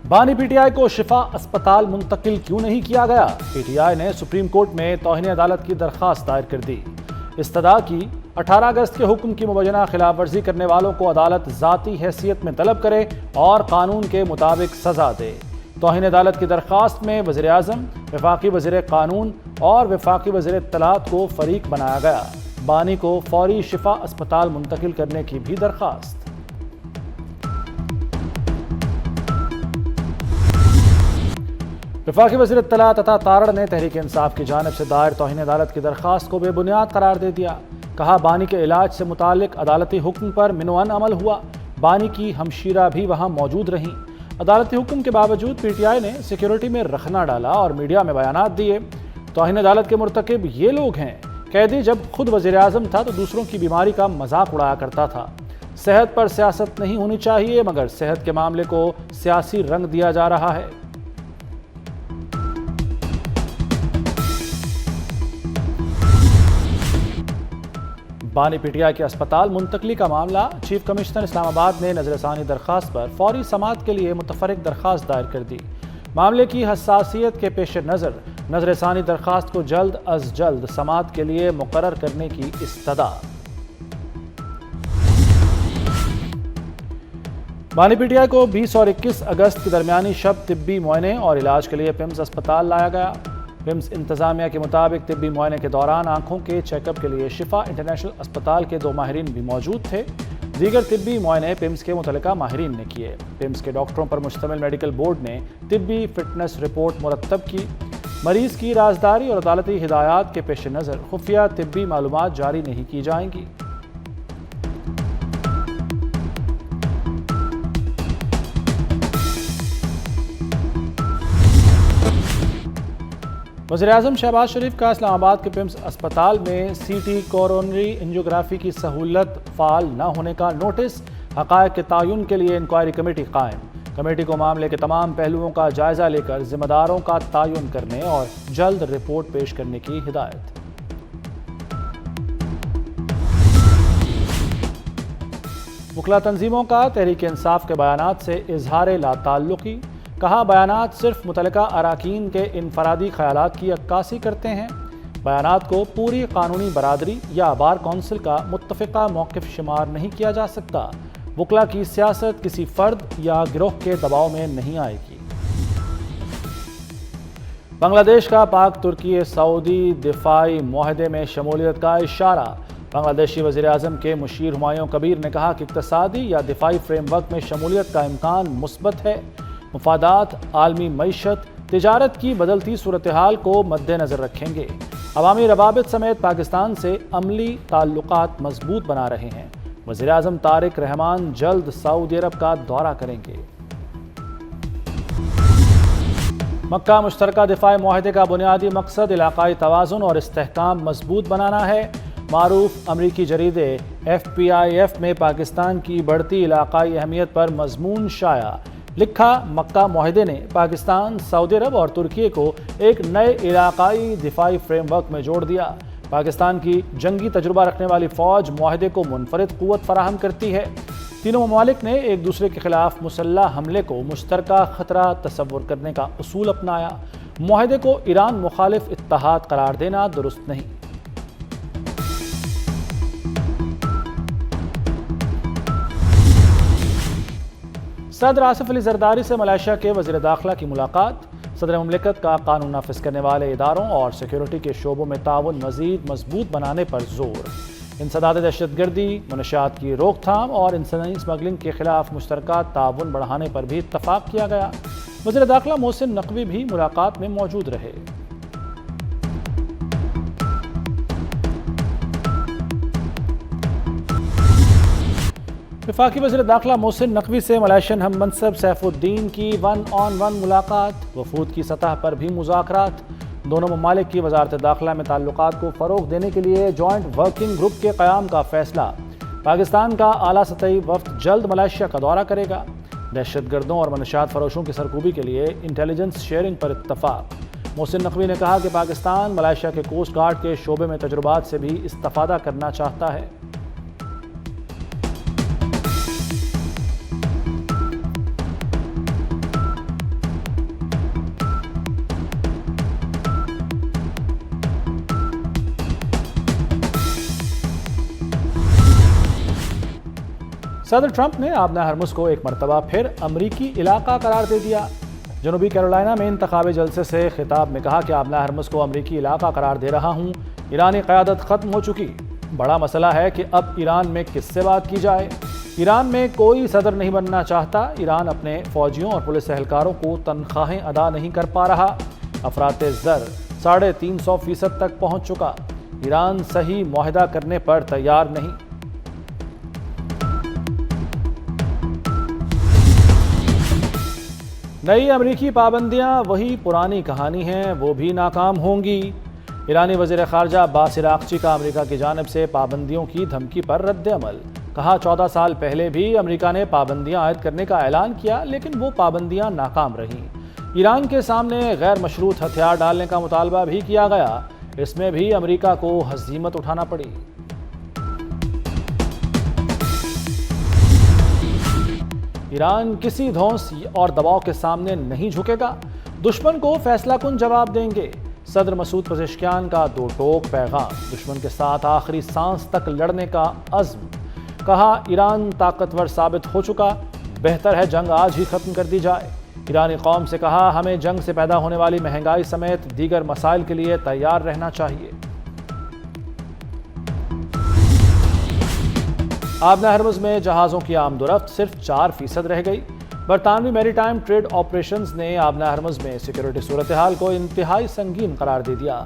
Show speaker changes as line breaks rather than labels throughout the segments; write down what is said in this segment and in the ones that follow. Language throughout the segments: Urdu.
بانی پی ٹی آئی کو شفا اسپتال منتقل کیوں نہیں کیا گیا؟ پی ٹی آئی نے سپریم کورٹ میں توہین عدالت کی درخواست دائر کر دی۔ استدعا کی 18 اگست کے حکم کی مبینہ خلاف ورزی کرنے والوں کو عدالت ذاتی حیثیت میں طلب کرے اور قانون کے مطابق سزا دے۔ توہین عدالت کی درخواست میں وزیر اعظم، وفاقی وزیر قانون اور وفاقی وزیر اطلاعات کو فریق بنایا گیا۔ بانی کو فوری شفا اسپتال منتقل کرنے کی بھی درخواست۔ وفاقی وزیر اطلاعات عطا تارڑ نے تحریک انصاف کی جانب سے دائر توہین عدالت کی درخواست کو بے بنیاد قرار دے دیا۔ کہا بانی کے علاج سے متعلق عدالتی حکم پر منوعن عمل ہوا، بانی کی ہمشیرہ بھی وہاں موجود رہیں۔ عدالتی حکم کے باوجود پی ٹی آئی نے سیکیورٹی میں رخنہ ڈالا اور میڈیا میں بیانات دیے۔ توہین عدالت کے مرتکب یہ لوگ ہیں۔ قیدی جب خود وزیر اعظم تھا تو دوسروں کی بیماری کا مذاق اڑایا کرتا تھا۔ صحت پر سیاست نہیں ہونی چاہیے، مگر صحت کے معاملے کو سیاسی رنگ دیا جا رہا ہے۔ بانی پی ٹی آئی کے اسپتال منتقلی کا معاملہ چیف کمشنر اسلام آباد نے نظر ثانی درخواست پر فوری سماعت کے لیے متفرق درخواست دائر کر دی۔ معاملے کی حساسیت کے پیش نظر نظر ثانی درخواست کو جلد از جلد سماعت کے لیے مقرر کرنے کی استدعا۔ بانی پی ٹی آئی کو 20 اور 21 اگست کی درمیانی شب طبی معائنے اور علاج کے لیے پیمز اسپتال لایا گیا۔ پیمز انتظامیہ کے مطابق طبی معائنے کے دوران آنکھوں کے چیک اپ کے لیے شفا انٹرنیشنل اسپتال کے 2 ماہرین بھی موجود تھے۔ دیگر طبی معائنے پیمز کے متعلقہ ماہرین نے کیے۔ پیمز کے ڈاکٹروں پر مشتمل میڈیکل بورڈ نے طبی فٹنس رپورٹ مرتب کی۔ مریض کی رازداری اور عدالتی ہدایات کے پیش نظر خفیہ طبی معلومات جاری نہیں کی جائیں گی۔ وزیر اعظم شہباز شریف کا اسلام آباد کے پیمز اسپتال میں سی ٹی کورونری انجیوگرافی کی سہولت فعال نہ ہونے کا نوٹس۔ حقائق کے تعین کے لیے انکوائری کمیٹی قائم۔ کمیٹی کو معاملے کے تمام پہلوؤں کا جائزہ لے کر ذمہ داروں کا تعین کرنے اور جلد رپورٹ پیش کرنے کی ہدایت۔ وکلا تنظیموں کا تحریک انصاف کے بیانات سے اظہار لا تعلقی۔ کہا بیانات صرف متعلقہ اراکین کے انفرادی خیالات کی عکاسی کرتے ہیں۔ بیانات کو پوری قانونی برادری یا بار کونسل کا متفقہ موقف شمار نہیں کیا جا سکتا۔ وکلا کی سیاست کسی فرد یا گروہ کے دباؤ میں نہیں آئے گی۔ بنگلہ دیش کا پاک ترکی سعودی دفاعی معاہدے میں شمولیت کا اشارہ۔ بنگلہ دیشی وزیر اعظم کے مشیر ہمایوں کبیر نے کہا کہ اقتصادی یا دفاعی فریم ورک میں شمولیت کا امکان مثبت ہے۔ مفادات، عالمی معیشت، تجارت کی بدلتی صورتحال کو مد نظر رکھیں گے۔ عوامی روابط سمیت پاکستان سے عملی تعلقات مضبوط بنا رہے ہیں۔ وزیر اعظم طارق رحمان جلد سعودی عرب کا دورہ کریں گے۔ مکہ مشترکہ دفاعی معاہدے کا بنیادی مقصد علاقائی توازن اور استحکام مضبوط بنانا ہے۔ معروف امریکی جریدے FPIF میں پاکستان کی بڑھتی علاقائی اہمیت پر مضمون شائع۔ لکھا مکہ معاہدے نے پاکستان، سعودی عرب اور ترکی کو ایک نئے علاقائی دفاعی فریم ورک میں جوڑ دیا۔ پاکستان کی جنگی تجربہ رکھنے والی فوج معاہدے کو منفرد قوت فراہم کرتی ہے۔ تینوں ممالک نے ایک دوسرے کے خلاف مسلح حملے کو مشترکہ خطرہ تصور کرنے کا اصول اپنایا۔ معاہدے کو ایران مخالف اتحاد قرار دینا درست نہیں۔ صدر آصف علی زرداری سے ملائیشیا کے وزیر داخلہ کی ملاقات۔ صدر مملکت کا قانون نافذ کرنے والے اداروں اور سیکیورٹی کے شعبوں میں تعاون مزید مضبوط بنانے پر زور۔ انسداد دہشت گردی، منشیات کی روک تھام اور انسانی اسمگلنگ کے خلاف مشترکہ تعاون بڑھانے پر بھی اتفاق کیا گیا۔ وزیر داخلہ محسن نقوی بھی ملاقات میں موجود رہے۔ وفاقی وزیر داخلہ محسن نقوی سے ملائیشین ہم منصب سیف الدین کی 1-on-1 ملاقات۔ وفود کی سطح پر بھی مذاکرات۔ دونوں ممالک کی وزارت داخلہ میں تعلقات کو فروغ دینے کے لیے جوائنٹ ورکنگ گروپ کے قیام کا فیصلہ۔ پاکستان کا اعلیٰ سطحی وفد جلد ملائیشیا کا دورہ کرے گا۔ دہشت گردوں اور منشیات فروشوں کی سرکوبی کے لیے انٹیلیجنس شیئرنگ پر اتفاق۔ محسن نقوی نے کہا کہ پاکستان ملائیشیا کے کوسٹ گارڈ کے شعبے میں تجربات سے بھی استفادہ کرنا چاہتا ہے۔ صدر ٹرمپ نے آبنہ ہرمز کو ایک مرتبہ پھر امریکی علاقہ قرار دے دیا۔ جنوبی کیرولائنا میں انتخابی جلسے سے خطاب میں کہا کہ آبنہ ہرمز کو امریکی علاقہ قرار دے رہا ہوں۔ ایرانی قیادت ختم ہو چکی، بڑا مسئلہ ہے کہ اب ایران میں کس سے بات کی جائے۔ ایران میں کوئی صدر نہیں بننا چاہتا۔ ایران اپنے فوجیوں اور پولیس اہلکاروں کو تنخواہیں ادا نہیں کر پا رہا۔ افراط زر 350% تک پہنچ چکا۔ ایران صحیح معاہدہ کرنے پر تیار نہیں۔ نئی امریکی پابندیاں وہی پرانی کہانی ہیں، وہ بھی ناکام ہوں گی۔ ایرانی وزیر خارجہ عباس عراقچی کا امریکہ کی جانب سے پابندیوں کی دھمکی پر رد عمل۔ کہا 14 سال پہلے بھی امریکہ نے پابندیاں عائد کرنے کا اعلان کیا، لیکن وہ پابندیاں ناکام رہیں۔ ایران کے سامنے غیر مشروط ہتھیار ڈالنے کا مطالبہ بھی کیا گیا، اس میں بھی امریکہ کو ہزیمت اٹھانا پڑی۔ ایران کسی دھونس اور دباؤ کے سامنے نہیں جھکے گا، دشمن کو فیصلہ کن جواب دیں گے۔ صدر مسعود پزشکیان کا دو ٹوک پیغام، دشمن کے ساتھ آخری سانس تک لڑنے کا عزم۔ کہا ایران طاقتور ثابت ہو چکا، بہتر ہے جنگ آج ہی ختم کر دی جائے۔ ایرانی قوم سے کہا ہمیں جنگ سے پیدا ہونے والی مہنگائی سمیت دیگر مسائل کے لیے تیار رہنا چاہیے۔ آبنہ ہرمز میں جہازوں کی آمد و رفت صرف 4% رہ گئی۔ برطانوی میری ٹائم ٹریڈ آپریشنز نے آبنہ ہرمز میں سیکیورٹی صورتحال کو انتہائی سنگین قرار دے دیا۔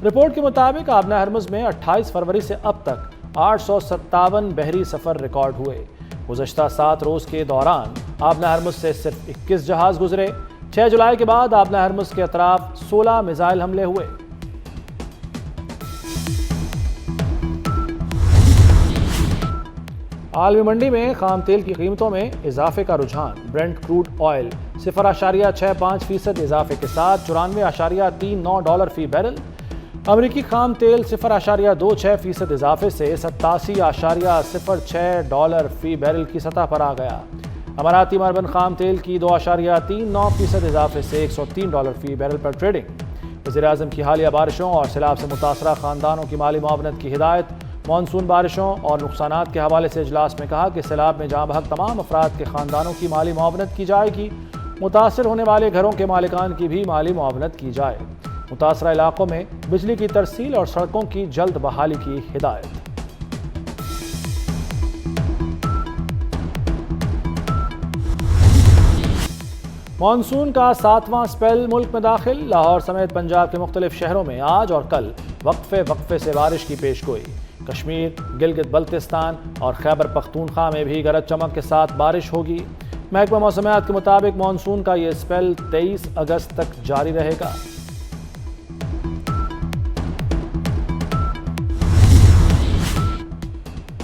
رپورٹ کے مطابق آبنہ ہرمز میں 28 فروری سے اب تک 857 بحری سفر ریکارڈ ہوئے۔ گزشتہ 7 روز کے دوران آبنہ ہرمز سے صرف 21 جہاز گزرے۔ 6 جولائی کے بعد آبنہ ہرمز کے اطراف 16 میزائل حملے ہوئے۔ عالمی منڈی میں خام تیل کی قیمتوں میں اضافے کا رجحان۔ برنٹ کروڈ آئل 0.65% اضافے کے ساتھ $94.39 فی بیرل۔ امریکی خام تیل 0.26% اضافے سے $87.06 فی بیرل کی سطح پر آ گیا۔ اماراتی مربن خام تیل کی 2.39% اضافے سے $103 فی بیرل پر ٹریڈنگ۔ وزیراعظم کی حالیہ بارشوں اور سیلاب سے متاثرہ خاندانوں کی مالی معاونت کی ہدایت۔ مانسون بارشوں اور نقصانات کے حوالے سے اجلاس میں کہا کہ سیلاب میں جاں بحق تمام افراد کے خاندانوں کی مالی معاونت کی جائے گی۔ متاثر ہونے والے گھروں کے مالکان کی بھی مالی معاونت کی جائے۔ متاثرہ علاقوں میں بجلی کی ترسیل اور سڑکوں کی جلد بحالی کی ہدایت۔ مانسون کا 7واں سپیل ملک میں داخل۔ لاہور سمیت پنجاب کے مختلف شہروں میں آج اور کل وقفے سے بارش کی پیش گوئی۔ کشمیر، گلگت بلتستان اور خیبر پختونخوا میں بھی گرج چمک کے ساتھ بارش ہوگی۔ محکمہ موسمیات کے مطابق مانسون کا یہ سپیل 23 اگست تک جاری رہے گا۔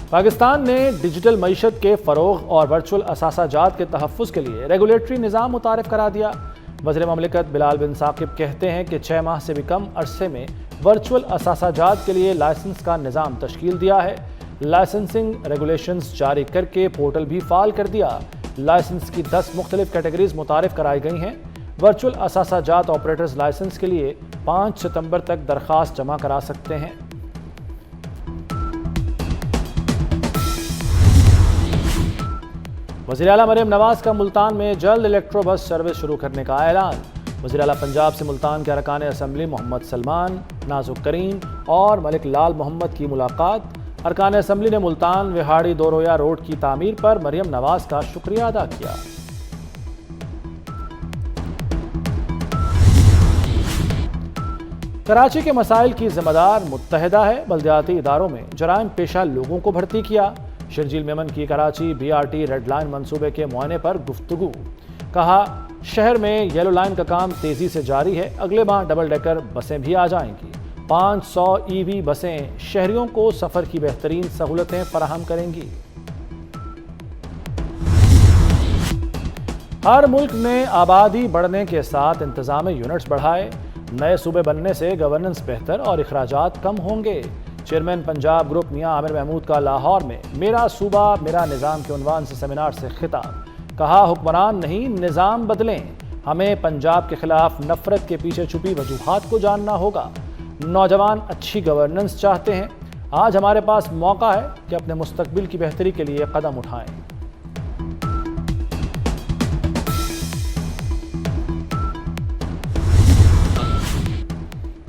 پاکستان نے ڈیجیٹل معیشت کے فروغ اور ورچوئل اثاثہ جات کے تحفظ کے لیے ریگولیٹری نظام متعارف کرا دیا۔ وزیر مملکت بلال بن ثاقب کہتے ہیں کہ 6 ماہ سے بھی کم عرصے میں ورچوئل اثاثہ جات کے لیے لائسنس کا نظام تشکیل دیا ہے۔ لائسنسنگ ریگولیشنز جاری کر کے پورٹل بھی فعال کر دیا۔ لائسنس کی 10 مختلف کیٹیگریز متعارف کرائی گئی ہیں۔ ورچوئل اثاثہ جات آپریٹرز لائسنس کے لیے 5 ستمبر تک درخواست جمع کرا سکتے ہیں۔ وزیر اعلیٰ مریم نواز کا ملتان میں جلد الیکٹرو بس سروس شروع کرنے کا اعلان۔ وزیر اعلیٰ پنجاب سے ملتان کے ارکان اسمبلی محمد سلمان، نازک کریم اور ملک لال محمد کی ملاقات۔ ارکان اسمبلی نے ملتان وہاڑی دو رویہ روڈ کی تعمیر پر مریم نواز کا شکریہ ادا کیا۔ کراچی کے مسائل کی ذمہ دار متحدہ ہے۔ بلدیاتی اداروں میں جرائم پیشہ لوگوں کو بھرتی کیا۔ شرجیل میمن کی کراچی BRT ریڈ لائن منصوبے کے معائنے پر گفتگو۔ کہا شہر میں یلو لائن کا کام تیزی سے جاری ہے، اگلے ماہ ڈبل ڈیکر بسیں بھی آ جائیں گی۔ 500 EV بسیں شہریوں کو سفر کی بہترین سہولتیں فراہم کریں گی۔ ہر ملک نے آبادی بڑھنے کے ساتھ انتظامی یونٹس بڑھائے۔ نئے صوبے بننے سے گورننس بہتر اور اخراجات کم ہوں گے۔ چیئرمین پنجاب گروپ میاں عامر محمود کا لاہور میں میرا صوبہ میرا نظام کے عنوان سے سیمینار سے خطاب۔ کہا حکمران نہیں نظام بدلیں، ہمیں پنجاب کے خلاف نفرت کے پیچھے چھپی وجوہات کو جاننا ہوگا۔ نوجوان اچھی گورننس چاہتے ہیں، آج ہمارے پاس موقع ہے کہ اپنے مستقبل کی بہتری کے لیے قدم اٹھائیں۔